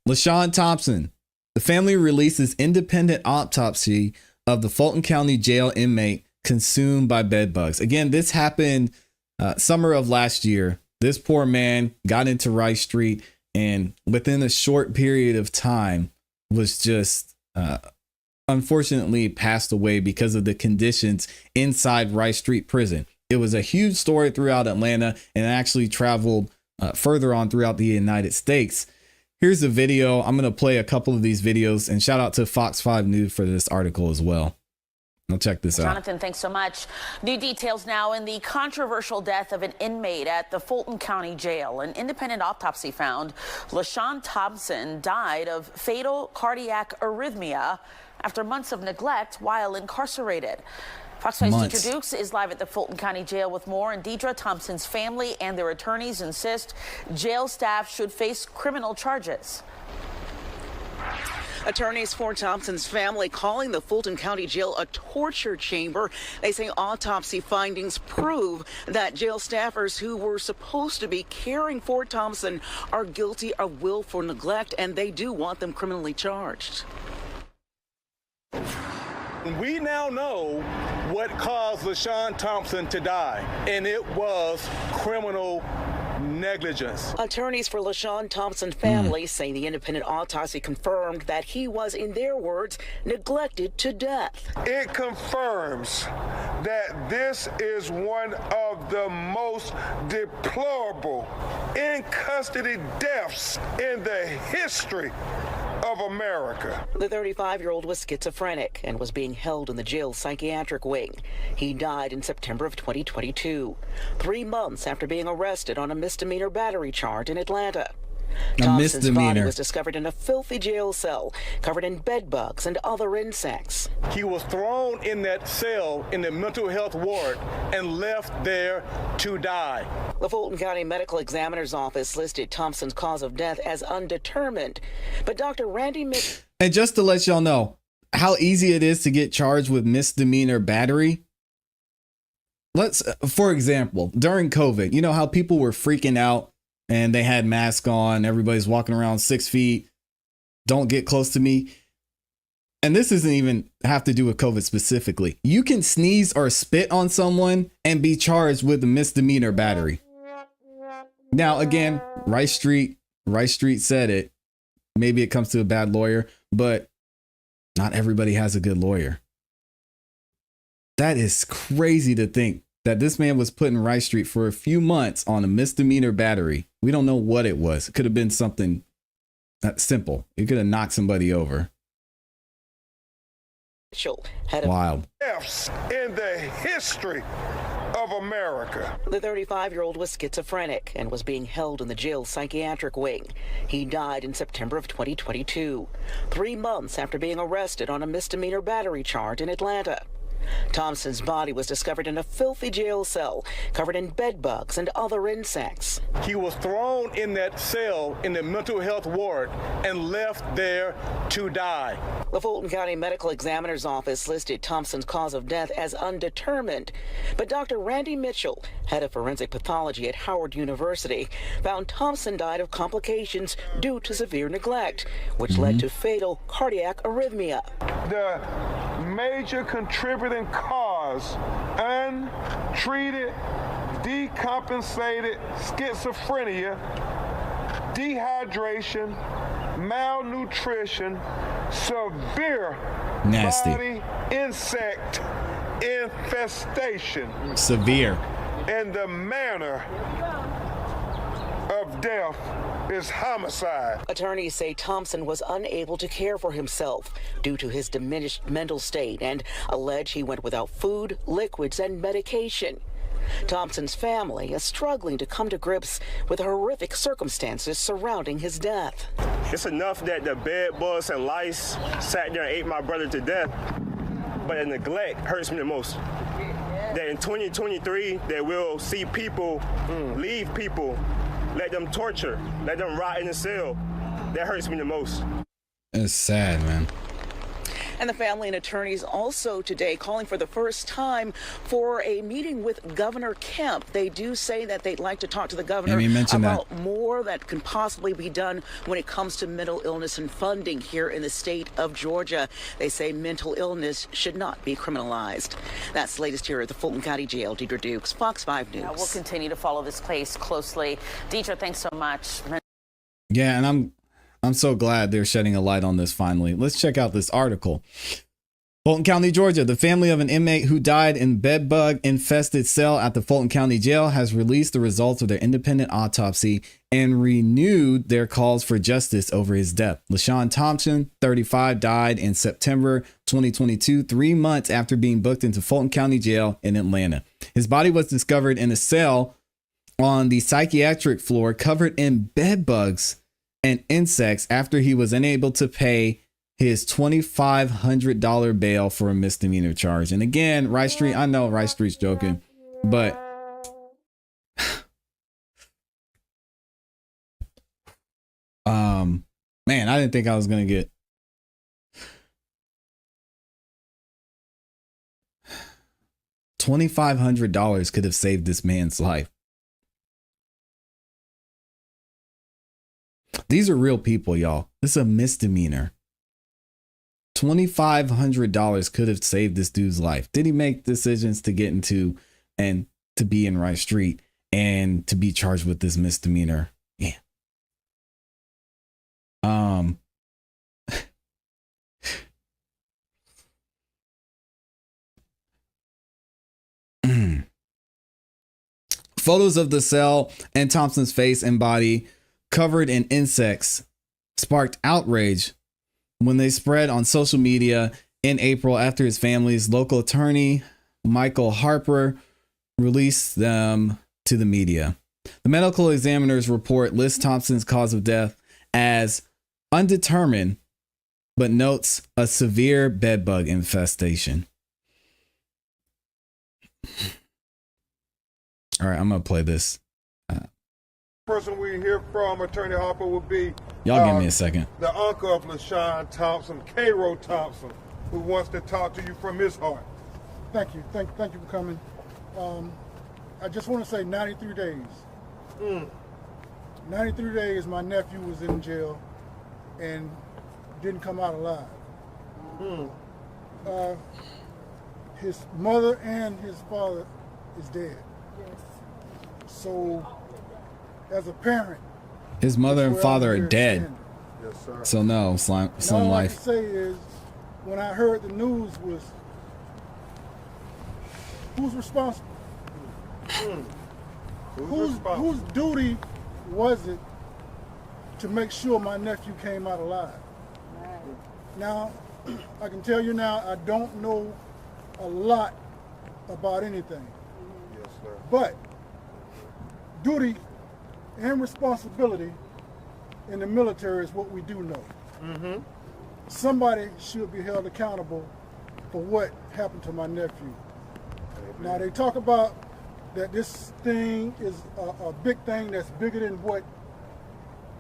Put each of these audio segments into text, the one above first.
LaShawn Thompson. The family releases independent autopsy of the Fulton County Jail inmate consumed by bed bugs. Again, this happened summer of last year. This poor man got into Rice Street and within a short period of time was just unfortunately passed away because of the conditions inside Rice Street prison. It was a huge story throughout Atlanta and actually traveled further on throughout the United States. Here's a video. I'm going to play a couple of these videos and shout out to Fox 5 News for this article as well. I'll check this out. Jonathan, thanks so much. New details now in the controversial death of an inmate at the Fulton County Jail. An independent autopsy found LaShawn Thompson died of fatal cardiac arrhythmia after months of neglect while incarcerated. Fox 5's Deidre Dukes is live at the Fulton County Jail with more. And Deidre, Thompson's family and their attorneys insist jail staff should face criminal charges. Attorneys for Thompson's family calling the Fulton County Jail a torture chamber. They say autopsy findings prove that jail staffers who were supposed to be caring for Thompson are guilty of willful neglect, and they do want them criminally charged. We now know what caused LaShawn Thompson to die, and it was criminal negligence. Attorneys for LaShawn Thompson's family say the independent autopsy confirmed that he was, in their words, neglected to death. It confirms that this is one of the most deplorable in-custody deaths in the history of America. The 35-year-old was schizophrenic and was being held in the jail's psychiatric wing. He died in September of 2022, 3 months after being arrested on a misdemeanor battery charge in Atlanta. Thompson's body was discovered in a filthy jail cell covered in bed bugs and other insects. He was thrown in that cell in the mental health ward and left there to die. The Fulton County Medical Examiner's Office listed Thompson's cause of death as undetermined, but Dr. Randy Mitchell... And just to let y'all know how easy it is to get charged with misdemeanor battery. For example, during COVID, you know how people were freaking out and they had masks on, everybody's walking around 6 feet, don't get close to me. And this doesn't even have to do with COVID specifically. You can sneeze or spit on someone and be charged with a misdemeanor battery. Now, again, Rice Street said it. Maybe it comes to a bad lawyer, but not everybody has a good lawyer. That is crazy to think that this man was put in Rice Street for a few months on a misdemeanor battery. We don't know what it was. It could have been something simple. It could have knocked somebody over. Wild. In the history of America. The 35-year-old was schizophrenic and was being held in the jail's psychiatric wing. He died in September of 2022, 3 months after being arrested on a misdemeanor battery charge in Atlanta. Thompson's body was discovered in a filthy jail cell covered in bed bugs and other insects. He was thrown in that cell in the mental health ward and left there to die. The Fulton County Medical Examiner's Office listed Thompson's cause of death as undetermined, but Dr. Randy Mitchell, head of forensic pathology at Howard University, found Thompson died of complications due to severe neglect, which led to fatal cardiac arrhythmia. The major contributing cause, untreated, decompensated schizophrenia, dehydration, malnutrition, severe body insect infestation. Severe. And the manner of death is homicide. Attorneys say Thompson was unable to care for himself due to his diminished mental state and allege he went without food, liquids, and medication. Thompson's family is struggling to come to grips with the horrific circumstances surrounding his death. It's enough that the bed bugs and lice sat there and ate my brother to death, but the neglect hurts me the most. That in 2023, that we'll see people leave people, let them torture, let them rot in the cell. That hurts me the most. It's sad, man. And the family and attorneys also today calling for the first time for a meeting with Governor Kemp. They do say that they'd like to talk to the governor about more that can possibly be done when it comes to mental illness and funding here in the state of Georgia. They say mental illness should not be criminalized. That's the latest here at the Fulton County Jail. Deidre Dukes, Fox 5 News. We'll continue to follow this case closely. Deidre, thanks so much. Yeah, and I'm so glad they're shedding a light on this finally. Let's check out this article. Fulton County, Georgia. The family of an inmate who died in bed-bug-infested cell at the Fulton County Jail has released the results of their independent autopsy and renewed their calls for justice over his death. LaShawn Thompson, 35, died in September 2022, 3 months after being booked into Fulton County Jail in Atlanta. His body was discovered in a cell on the psychiatric floor covered in bed bugs and insects after he was unable to pay his $2,500 bail for a misdemeanor charge. And again, Rice Street, I know Rice Street's joking, but man, I didn't think I was going to get $2,500 could have saved this man's life. These are real people, y'all. This is a misdemeanor. $2,500 could have saved this dude's life. Did he make decisions to get into and to be in Rice Street and to be charged with this misdemeanor? Yeah. Photos of the cell and Thompson's face and body covered in insects sparked outrage when they spread on social media in April after his family's local attorney, Michael Harper, released them to the media. The medical examiner's report lists Thompson's cause of death as undetermined, but notes a severe bedbug infestation. All right, I'm going to play this. Person we hear from, Attorney Harper, will be y'all give me a second. The uncle of LaShawn Thompson, Cairo Thompson, who wants to talk to you from his heart. Thank you. Thank you for coming. I just want to say 93 days. 93 days my nephew was in jail and didn't come out alive. His mother and his father is dead. Yes. So as a parent, his mother and father are dead. Yes, sir. So no, Slim all I life. can say is, when I heard the news was, who's responsible? Whose duty was it to make sure my nephew came out alive? Right. Now, I can tell you now, I don't know a lot about anything. Yes, sir. But duty and responsibility in the military is what we do know. Somebody should be held accountable for what happened to my nephew. Now they talk about that this thing is a big thing that's bigger than what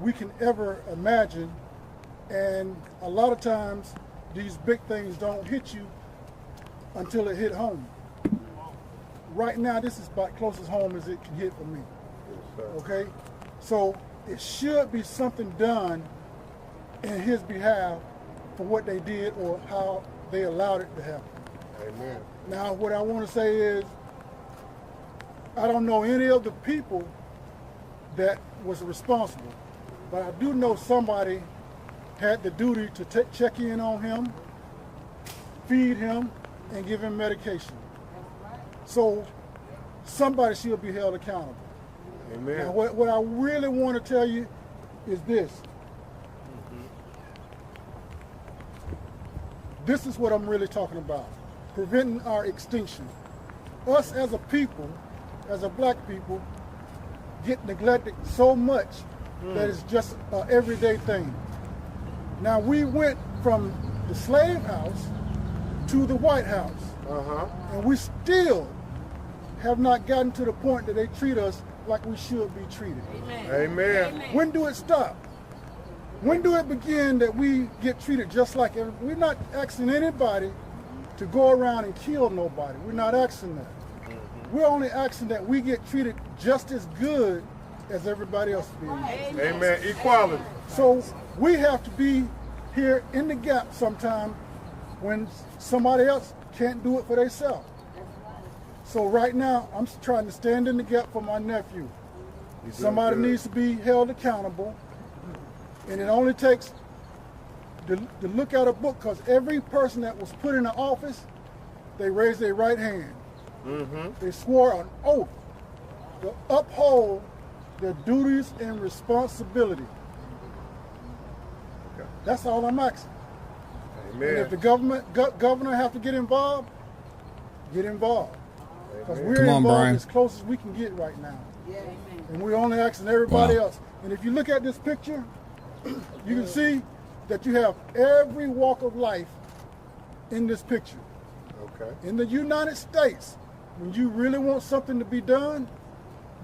we can ever imagine, and a lot of times these big things don't hit you until it hit home. Right now this is about closest home as it can hit for me. Okay, so it should be something done in his behalf for what they did or how they allowed it to happen. Amen. Now, what I want to say is, I don't know any of the people that was responsible, but I do know somebody had the duty to check in on him, feed him, and give him medication. So somebody should be held accountable. Amen. Now, what I really want to tell you is this. This is what I'm really talking about. Preventing our extinction. Us as a people, as a black people, get neglected so much that it's just an everyday thing. Now we went from the slave house to the White House. And we still have not gotten to the point that they treat us like we should be treated. Amen. When do it stop? When do it begin that we get treated just like everybody? We're not asking anybody to go around and kill nobody. We're not asking that. We're only asking that we get treated just as good as everybody else being. Amen. Equality. So we have to be here in the gap sometime when somebody else can't do it for themselves. So right now, I'm trying to stand in the gap for my nephew. Somebody needs to be held accountable. And it only takes to look at a book, because every person that was put in the office, they raised their right hand. They swore an oath to uphold their duties and responsibility. That's all I'm asking. Amen. And if the governor have to get involved, get involved. Because we're Come on, involved Brian. as close as we can get right now. And we're only asking everybody else. And if you look at this picture, you can see that you have every walk of life in this picture. Okay. In the United States, when you really want something to be done,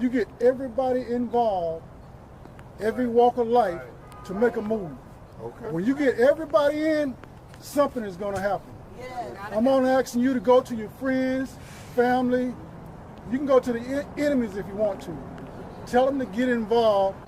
you get everybody involved, every walk of life, to make a move. Okay. When you get everybody in, something is going to happen. I'm only asking you to go to your friends, family. You can go to the enemies if you want to. Tell them to get involved